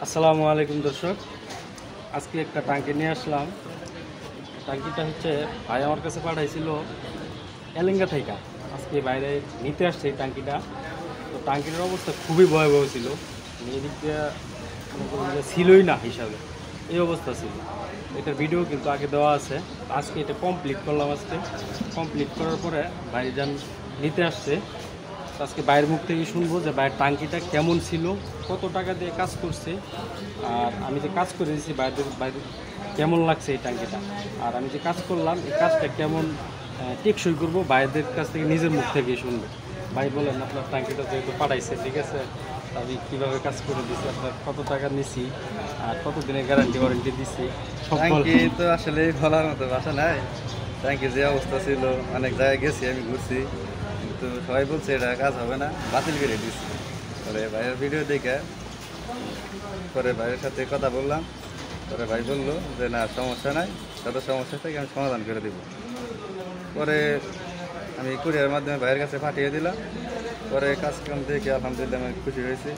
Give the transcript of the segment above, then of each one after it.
আসসালামু আলাইকুম দর্শক, আজকে একটা টাঙ্কি নিয়ে আসলাম। টাঙ্কিটা হচ্ছে ভাই আমার কাছে পাঠাইছিল এলেঙ্গা থেকে। আজকে বাইরে নিতে আসছে এই টাঙ্কিটা। তো টাঙ্কিটার অবস্থা খুবই ভয়াবহ ছিল, এদিক দিয়ে ছিলই না হিসাবে, এই অবস্থা ছিল। এটার ভিডিও কিন্তু আগে দেওয়া আছে। আজকে এটা কমপ্লিট করলাম। আজকে কমপ্লিট করার পরে ভাইজান নিতে আসছে। আজকে বাইরের মুখ থেকে শুনবো যে বাইরের টাঙ্কিটা কেমন ছিল, কত টাকা দিয়ে কাজ করছে, আর আমি যে কাজ করে দিয়েছি বাইরে কেমন লাগছে এই টাঙ্কিটা, আর আমি যে কাজ করলাম এই কাজটা কেমন টেকসই করবো বাইরের কাছ থেকে নিজের মুখ থেকে শুনবো। ভাই বলেন, আপনার টাঙ্কিটা যেহেতু পাঠাইছে, ঠিক আছে, আমি কীভাবে কাজ করে দিচ্ছি, আপনার কত টাকা নিছি আর কত দিনের গ্যারান্টি ওয়ারেন্টি দিচ্ছি সব। ট্যাঙ্কি তো আসলে বলার মতো ভাষা নাই। ট্যাঙ্কি যে অবস্থা ছিল, অনেক জায়গায় গেছি, আমি ঘুরছি, কিন্তু সবাই বলছে এটা কাজ হবে না, বাতিল করে দিচ্ছি। পরে ভাইয়ের ভিডিও দেখে পরে ভাইয়ের সাথে কথা বললাম। পরে ভাই বললো যে না, সমস্যা নাই, যত সমস্যা থেকে আমি সমাধান করে দিব। পরে আমি কুরিয়ার মাধ্যমে ভাইয়ের কাছে পাঠিয়ে দিলাম। পরে কাজকাম দেখে আলহামদুলিল্লাহ আমি খুশি হয়েছি।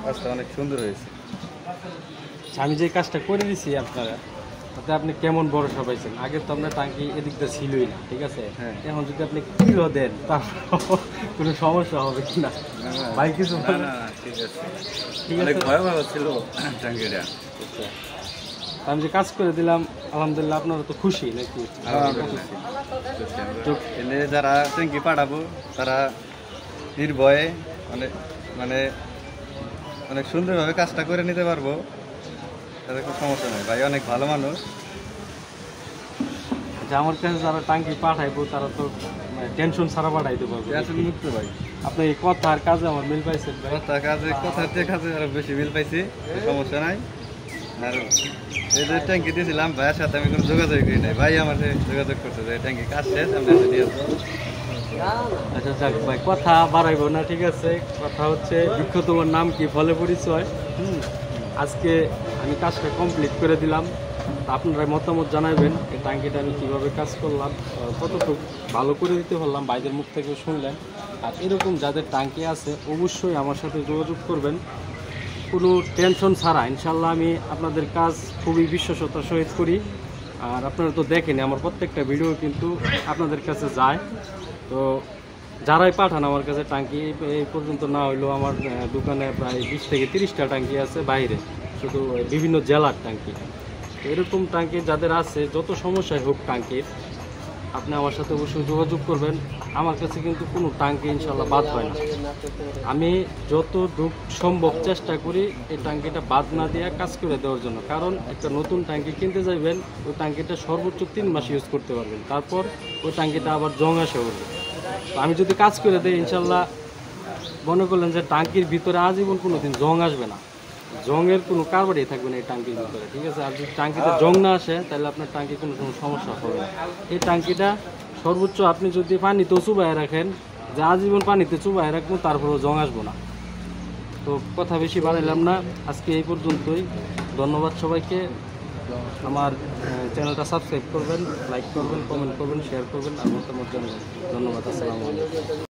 কাজটা অনেক সুন্দর হয়েছে। আমি যে কাজটা করে দিছি আপনারা, তাতে আপনি কেমন ভরসা পাইছেন? আগে তো আপনার টাঙ্কি এদিকটা ছিলই না, ঠিক আছে। হ্যাঁ। এখন যদি আপনি কিলো দেন তার কোনো সমস্যা হবে কি না? ভাই কিছু ঠিক আছে, ঠিক অনেক আছে। ভয়াবহ ছিল ট্যাঙ্কিটা। আচ্ছা, আমি যে কাজ করে দিলাম আলহামদুলিল্লাহ, আপনারা তো খুশি নাকি? এনে যারা ট্যাঙ্কি পাঠাবো তারা নির্ভয়ে অনেক অনেক সুন্দরভাবে কাজটা করে নিতে পারবো, তাদের কোনো সমস্যা নেই। ভাই অনেক ভালো মানুষ। যে আমার কাছে যারা টাঙ্কি পাঠাইবো তারা তো টেনশন ছাড়া পাঠাইতে পারবে। আসলে মুক্ত ভাই, আপনি এই কথা আর কাজে আমার মিল পাইছেন ভাই। কথার চেয়ে কাজে আরো বেশি বিল পাইছি, সমস্যা নাই। আর এই যে ট্যাঙ্কি দিয়েছিলাম ভাইয়ের সাথে আমি কোনো যোগাযোগ করি নাই, ভাই আমার সাথে যোগাযোগ করছে যে ট্যাঙ্কি কাজ শেষ, আমি নিয়ে আসবো। আচ্ছা যাক ভাই, কথা বাড়াইবো না, ঠিক আছে। কথা হচ্ছে, বৃক্ষ তোমার নাম কি, ফলে পরিচয়। আজকে আমি কাজটা কমপ্লিট করে দিলাম। আপনারা মতামত জানাবেন এই টাঙ্কিটা আমি কীভাবে কাজ করলাম, কতটুকু ভালো করে দিতে পারলাম, বাইরের মুখ থেকে শুনলেন। আর এরকম যাদের টাঙ্কি আছে অবশ্যই আমার সাথে যোগাযোগ করবেন, কোনো টেনশন ছাড়া। ইনশাল্লাহ আমি আপনাদের কাজ খুবই বিশ্বস্ততার সহিত করি। আর আপনারা তো দেখেন আমার প্রত্যেকটা ভিডিও কিন্তু আপনাদের কাছে যায়। তো যারাই পাঠান আমার কাছে টাঙ্কি, এই পর্যন্ত না হইলেও আমার দোকানে প্রায় 20 থেকে 30টা টাঙ্কি আছে বাইরে, শুধু বিভিন্ন জেলার টাঙ্কি। এরকম টাঙ্কি যাদের আছে, যত সমস্যায় হোক টাঙ্কির, আপনি আমার সাথে অবশ্যই যোগাযোগ করবেন। আমার কাছে কিন্তু কোনো টাঙ্কি ইনশাল্লাহ বাদ হয় না। আমি যতটুকু সম্ভব চেষ্টা করি এই টাঙ্কিটা বাদ না দিয়ে কাজ করে দেওয়ার জন্য। কারণ একটা নতুন টাঙ্কি কিনতে যাবেন, ওই টাঙ্কিটা সর্বোচ্চ 3 মাস ইউজ করতে পারবেন, তারপর ওই টাঙ্কিটা আবার জং আসে উঠবে। তো আমি যদি কাজ করে দিই ইনশাল্লাহ, মনে করলেন যে টাঙ্কির ভিতরে আজীবন কোনো দিন জং আসবে না, জংয়ের কোনো কারবারই থাকবে না এই টাঙ্কির ভিতরে, ঠিক আছে। আর যদি টাঙ্কিতে জং না আসে তাহলে আপনার টাঙ্কি কোনো সমস্যা হবে না। এই টাঙ্কিটা সর্বোচ্চ আপনি যদি পানিতেও চুবাই রাখেন, যে আজীবন পানিতে চুবাই রাখবো, তারপরেও জং আসবো না। তো কথা বেশি বাড়াইলাম না, আজকে এই পর্যন্তই। ধন্যবাদ সবাইকে। আমার চ্যানেলটা সাবস্ক্রাইব করবেন, লাইক করবেন, কমেন্ট করবেন, শেয়ার করবেন আর মতামত জানাবেন। ধন্যবাদ, আসসালামু আলাইকুম।